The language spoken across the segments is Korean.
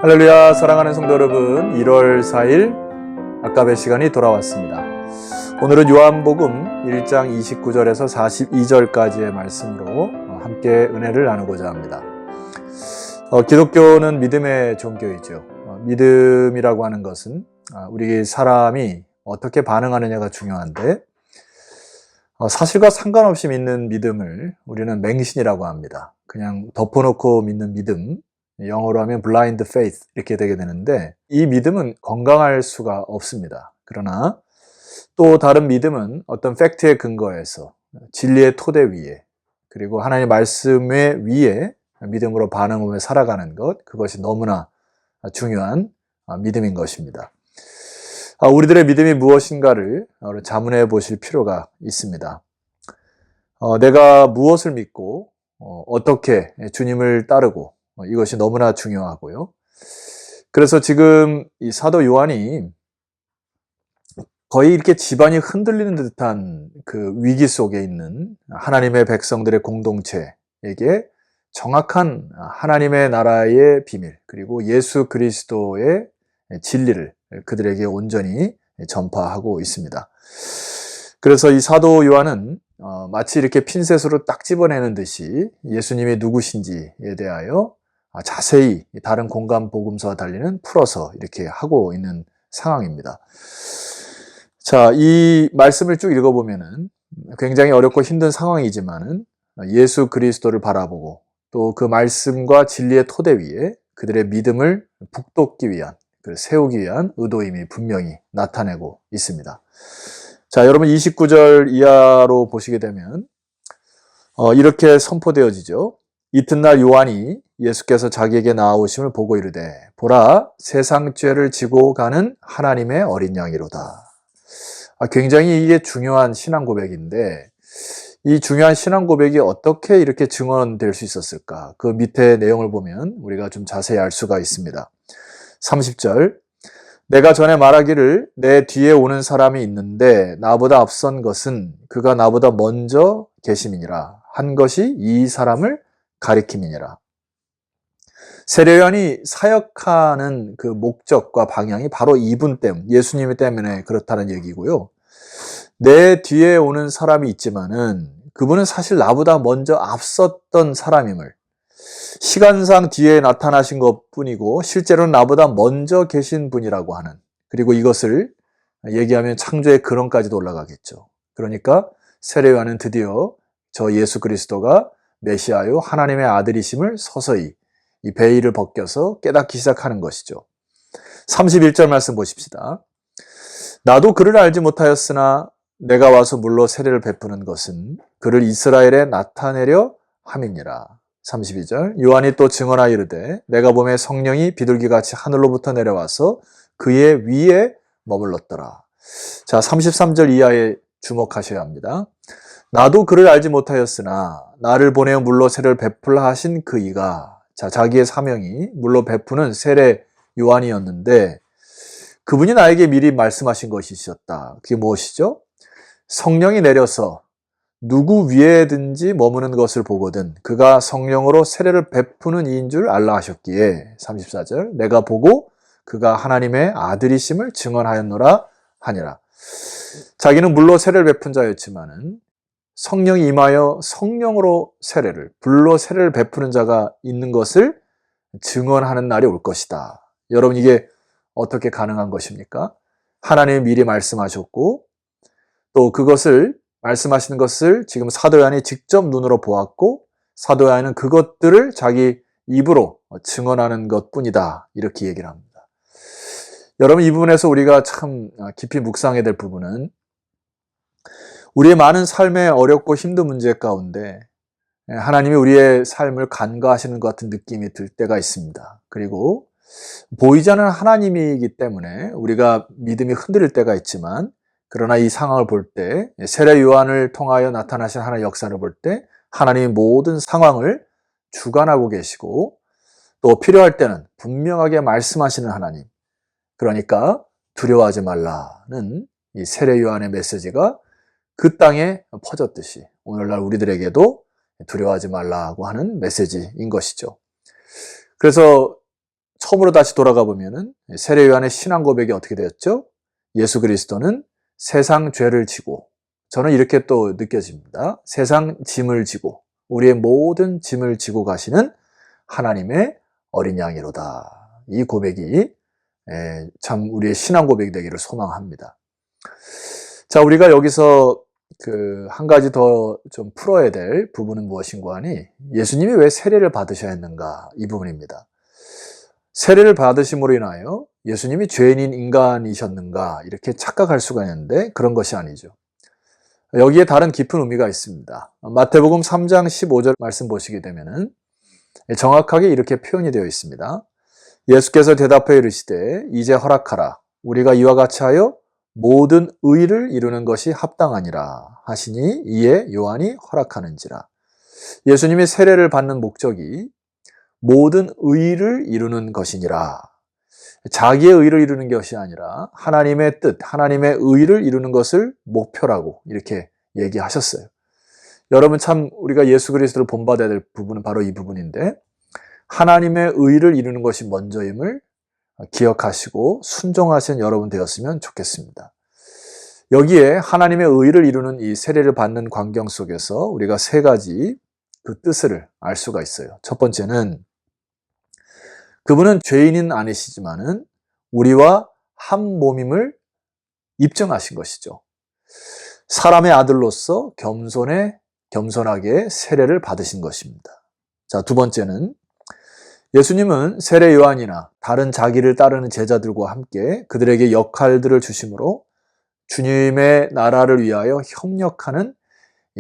할렐루야, 사랑하는 성도 여러분, 1월 4일 아까의 시간이 돌아왔습니다. 오늘은 요한복음 1장 29절에서 42절까지의 말씀으로 함께 은혜를 나누고자 합니다. 기독교는 믿음의 종교이죠. 믿음이라고 하는 것은 우리 사람이 어떻게 반응하느냐가 중요한데, 사실과 상관없이 믿는 믿음을 우리는 맹신이라고 합니다. 그냥 덮어놓고 믿는 믿음, 영어로 하면 blind faith 이렇게 되게 되는데, 이 믿음은 건강할 수가 없습니다. 그러나 또 다른 믿음은 어떤 팩트에 근거해서 진리의 토대 위에, 그리고 하나님의 말씀의 위에 믿음으로 반응하며 살아가는 것, 그것이 너무나 중요한 믿음인 것입니다. 우리들의 믿음이 무엇인가를 자문해 보실 필요가 있습니다. 내가 무엇을 믿고 어떻게 주님을 따르고, 이것이 너무나 중요하고요. 그래서 지금 이 사도 요한이 거의 이렇게 집안이 흔들리는 듯한 그 위기 속에 있는 하나님의 백성들의 공동체에게 정확한 하나님의 나라의 비밀, 그리고 예수 그리스도의 진리를 그들에게 온전히 전파하고 있습니다. 그래서 이 사도 요한은 마치 이렇게 핀셋으로 딱 집어내는 듯이 예수님이 누구신지에 대하여 자세히 다른 공간 복음서와 달리는 풀어서 이렇게 하고 있는 상황입니다. 자, 이 말씀을 쭉 읽어보면은 굉장히 어렵고 힘든 상황이지만은 예수 그리스도를 바라보고 또 그 말씀과 진리의 토대 위에 그들의 믿음을 북돋기 위한, 세우기 위한 의도임이 분명히 나타내고 있습니다. 자, 여러분 29절 이하로 보시게 되면 이렇게 선포되어지죠. 이튿날 요한이 예수께서 자기에게 나아오심을 보고 이르되, 보라, 세상 죄를 지고 가는 하나님의 어린 양이로다. 굉장히 이게 중요한 신앙 고백인데, 이 중요한 신앙 고백이 어떻게 이렇게 증언될 수 있었을까? 그 밑에 내용을 보면 우리가 좀 자세히 알 수가 있습니다. 30절, 내가 전에 말하기를 내 뒤에 오는 사람이 있는데 나보다 앞선 것은 그가 나보다 먼저 계심이니라 한 것이 이 사람을 가리킴이니라. 세례 요한이 사역하는 그 목적과 방향이 바로 이분 때문, 예수님 때문에 그렇다는 얘기고요. 내 뒤에 오는 사람이 있지만은 그분은 사실 나보다 먼저 앞섰던 사람임을, 시간상 뒤에 나타나신 것뿐이고 실제로는 나보다 먼저 계신 분이라고 하는, 그리고 이것을 얘기하면 창조의 근원까지도 올라가겠죠. 그러니까 세례 요한은 드디어 저 예수 그리스도가 메시아요 하나님의 아들이심을 서서히 이 베일을 벗겨서 깨닫기 시작하는 것이죠. 31절 말씀 보십시다. 나도 그를 알지 못하였으나 내가 와서 물로 세례를 베푸는 것은 그를 이스라엘에 나타내려 함이니라. 32절, 요한이 또 증언하여 이르되 내가 보매 성령이 비둘기같이 하늘로부터 내려와서 그의 위에 머물렀더라. 자, 33절 이하에 주목하셔야 합니다. 나도 그를 알지 못하였으나 나를 보내어 물로 세례를 베풀라 하신 그 이가, 자, 자기의 사명이 물로 베푸는 세례 요한이었는데 그분이 나에게 미리 말씀하신 것이 있었다. 그게 무엇이죠? 성령이 내려서 누구 위에든지 머무는 것을 보거든 그가 성령으로 세례를 베푸는 이인 줄 알라 하셨기에, 34절, 내가 보고 그가 하나님의 아들이심을 증언하였노라 하니라. 자기는 물로 세례를 베푼 자였지만은 성령이 임하여 성령으로 세례를, 불로 세례를 베푸는 자가 있는 것을 증언하는 날이 올 것이다. 여러분, 이게 어떻게 가능한 것입니까? 하나님이 미리 말씀하셨고 또 그것을 말씀하시는 것을 지금 사도 요한이 직접 눈으로 보았고 사도 요한은 그것들을 자기 입으로 증언하는 것뿐이다, 이렇게 얘기를 합니다. 여러분, 이 부분에서 우리가 참 깊이 묵상해야 될 부분은 우리의 많은 삶의 어렵고 힘든 문제 가운데 하나님이 우리의 삶을 간과하시는 것 같은 느낌이 들 때가 있습니다. 그리고 보이지 않는 하나님이기 때문에 우리가 믿음이 흔들릴 때가 있지만, 그러나 이 상황을 볼 때, 세례 요한을 통하여 나타나신 하나님의 역사를 볼 때 하나님이 모든 상황을 주관하고 계시고 또 필요할 때는 분명하게 말씀하시는 하나님, 그러니까 두려워하지 말라는 이 세례 요한의 메시지가 그 땅에 퍼졌듯이 오늘날 우리들에게도 두려워하지 말라고 하는 메시지인 것이죠. 그래서 처음으로 다시 돌아가 보면은 세례 요한의 신앙 고백이 어떻게 되었죠? 예수 그리스도는 세상 죄를 지고, 저는 이렇게 또 느껴집니다. 세상 짐을 지고, 우리의 모든 짐을 지고 가시는 하나님의 어린 양이로다. 이 고백이 참 우리의 신앙 고백이 되기를 소망합니다. 자, 우리가 여기서 한 가지 더 좀 풀어야 될 부분은 무엇인가 하니, 예수님이 왜 세례를 받으셔야 했는가, 이 부분입니다. 세례를 받으심으로 인하여 예수님이 죄인인 인간이셨는가 이렇게 착각할 수가 있는데, 그런 것이 아니죠. 여기에 다른 깊은 의미가 있습니다. 마태복음 3장 15절 말씀 보시게 되면은 정확하게 이렇게 표현이 되어 있습니다. 예수께서 대답하여 이르시되 이제 허락하라. 우리가 이와 같이 하여 모든 의를 이루는 것이 합당하니라 하시니 이에 요한이 허락하는지라. 예수님이 세례를 받는 목적이 모든 의를 이루는 것이니라. 자기의 의를 이루는 것이 아니라 하나님의 뜻, 하나님의 의를 이루는 것을 목표라고 이렇게 얘기하셨어요. 여러분, 참 우리가 예수 그리스도를 본받아야 될 부분은 바로 이 부분인데, 하나님의 의를 이루는 것이 먼저임을 기억하시고 순종하신 여러분 되었으면 좋겠습니다. 여기에 하나님의 의를 이루는 이 세례를 받는 광경 속에서 우리가 세 가지 그 뜻을 알 수가 있어요. 첫 번째는, 그분은 죄인은 아니시지만은 우리와 한 몸임을 입증하신 것이죠. 사람의 아들로서 겸손하게 세례를 받으신 것입니다. 자, 두 번째는, 예수님은 세례 요한이나 다른 자기를 따르는 제자들과 함께 그들에게 역할들을 주심으로 주님의 나라를 위하여 협력하는,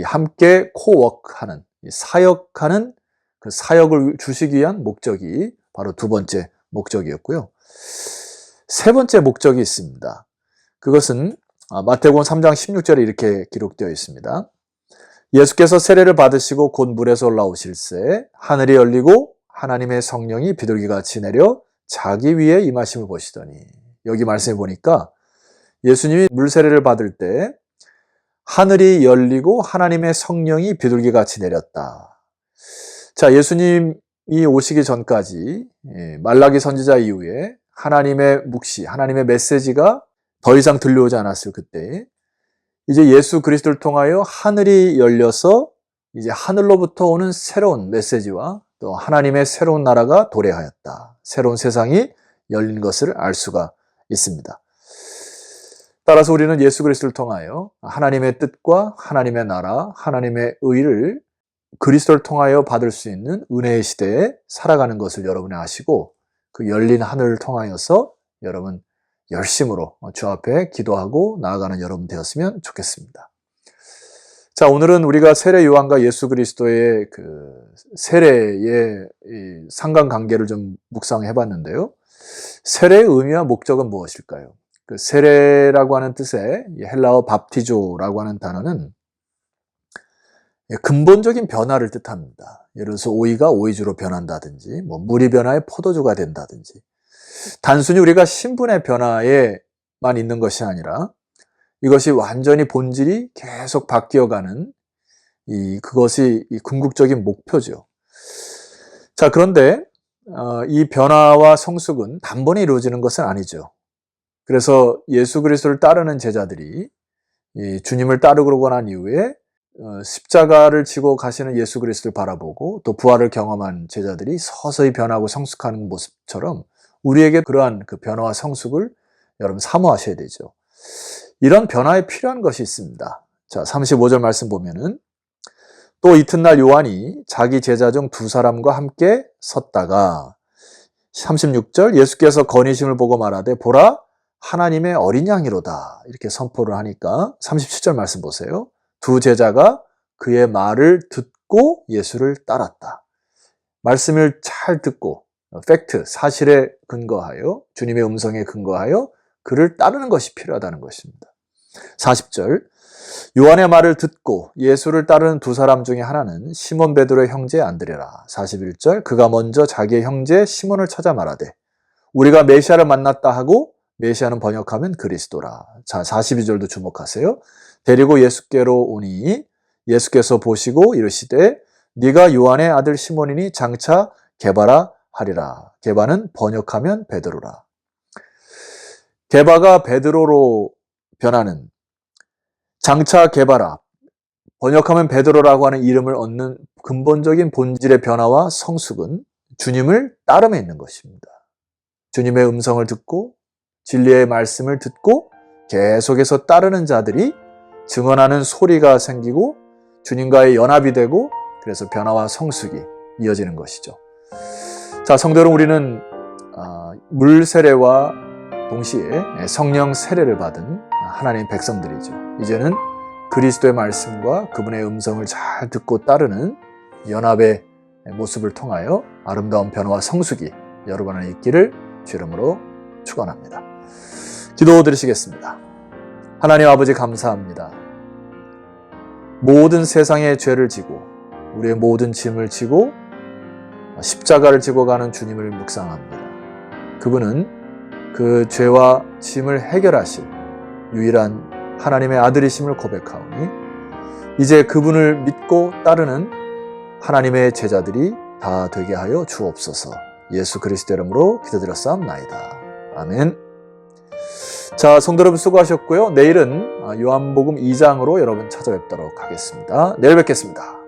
함께 코워크하는, 사역하는 그 사역을 주시기 위한 목적이 바로 두 번째 목적이었고요. 세 번째 목적이 있습니다. 그것은 마태복음 3장 16절에 이렇게 기록되어 있습니다. 예수께서 세례를 받으시고 곧 물에서 올라오실새 하늘이 열리고 하나님의 성령이 비둘기같이 내려 자기 위에 임하심을 보시더니, 여기 말씀해 보니까 예수님이 물세례를 받을 때 하늘이 열리고 하나님의 성령이 비둘기같이 내렸다. 자, 예수님이 오시기 전까지 말라기 선지자 이후에 하나님의 묵시, 하나님의 메시지가 더 이상 들려오지 않았을 그때, 이제 예수 그리스도를 통하여 하늘이 열려서 이제 하늘로부터 오는 새로운 메시지와 또 하나님의 새로운 나라가 도래하였다. 새로운 세상이 열린 것을 알 수가 있습니다. 따라서 우리는 예수 그리스도를 통하여 하나님의 뜻과 하나님의 나라, 하나님의 의를 그리스도를 통하여 받을 수 있는 은혜의 시대에 살아가는 것을 여러분이 아시고, 그 열린 하늘을 통하여서 여러분 열심으로 주 앞에 기도하고 나아가는 여러분 되었으면 좋겠습니다. 자, 오늘은 우리가 세례 요한과 예수 그리스도의 그 세례의 상관관계를 좀 묵상해 봤는데요. 세례의 의미와 목적은 무엇일까요? 그 세례라고 하는 뜻의 헬라어 밥티조라고 하는 단어는 근본적인 변화를 뜻합니다. 예를 들어서 오이가 오이주로 변한다든지, 물이 변화해 포도주가 된다든지, 단순히 우리가 신분의 변화에만 있는 것이 아니라 이것이 완전히 본질이 계속 바뀌어가는 그것이 궁극적인 목표죠. 자, 그런데 이 변화와 성숙은 단번에 이루어지는 것은 아니죠. 그래서 예수 그리스도를 따르는 제자들이 주님을 따르고 난 이후에 십자가를 지고 가시는 예수 그리스도를 바라보고 또 부활을 경험한 제자들이 서서히 변하고 성숙하는 모습처럼 우리에게 그러한 그 변화와 성숙을 여러분 사모하셔야 되죠. 이런 변화에 필요한 것이 있습니다. 자, 35절 말씀 보면은, 또 이튿날 요한이 자기 제자 중 두 사람과 함께 섰다가, 36절, 예수께서 건의심을 보고 말하되 보라 하나님의 어린 양이로다 이렇게 선포를 하니까 37절 말씀 보세요. 두 제자가 그의 말을 듣고 예수를 따랐다. 말씀을 잘 듣고 팩트, 사실에 근거하여, 주님의 음성에 근거하여 그를 따르는 것이 필요하다는 것입니다. 40절, 요한의 말을 듣고 예수를 따르는 두 사람 중에 하나는 시몬 베드로의 형제 안드레라. 41절, 그가 먼저 자기의 형제 시몬을 찾아 말하되 우리가 메시아를 만났다 하고, 메시아는 번역하면 그리스도라. 자, 42절도 주목하세요. 데리고 예수께로 오니 예수께서 보시고 이르시되 네가 요한의 아들 시몬이니 장차 게바라 하리라. 게바는 번역하면 베드로라. 게바가 베드로로 변하는, 장차 게바라, 번역하면 베드로라고 하는 이름을 얻는 근본적인 본질의 변화와 성숙은 주님을 따름에 있는 것입니다. 주님의 음성을 듣고 진리의 말씀을 듣고 계속해서 따르는 자들이 증언하는 소리가 생기고 주님과의 연합이 되고, 그래서 변화와 성숙이 이어지는 것이죠. 자, 성도 여러분, 우리는 물 세례와 동시에 성령 세례를 받은 하나님의 백성들이죠. 이제는 그리스도의 말씀과 그분의 음성을 잘 듣고 따르는 연합의 모습을 통하여 아름다운 변화와 성숙이 여러분 안에 있기를 주 이름으로 축원합니다. 기도 드리시겠습니다. 하나님 아버지, 감사합니다. 모든 세상의 죄를 지고 우리의 모든 짐을 지고 십자가를 지고 가는 주님을 묵상합니다. 그분은 그 죄와 짐을 해결하실 유일한 하나님의 아들이심을 고백하오니, 이제 그분을 믿고 따르는 하나님의 제자들이 다 되게 하여 주옵소서. 예수 그리스도 이름으로 기도드렸사옵나이다. 아멘. 자, 성도 여러분 수고하셨고요. 내일은 요한복음 2장으로 여러분 찾아뵙도록 하겠습니다. 내일 뵙겠습니다.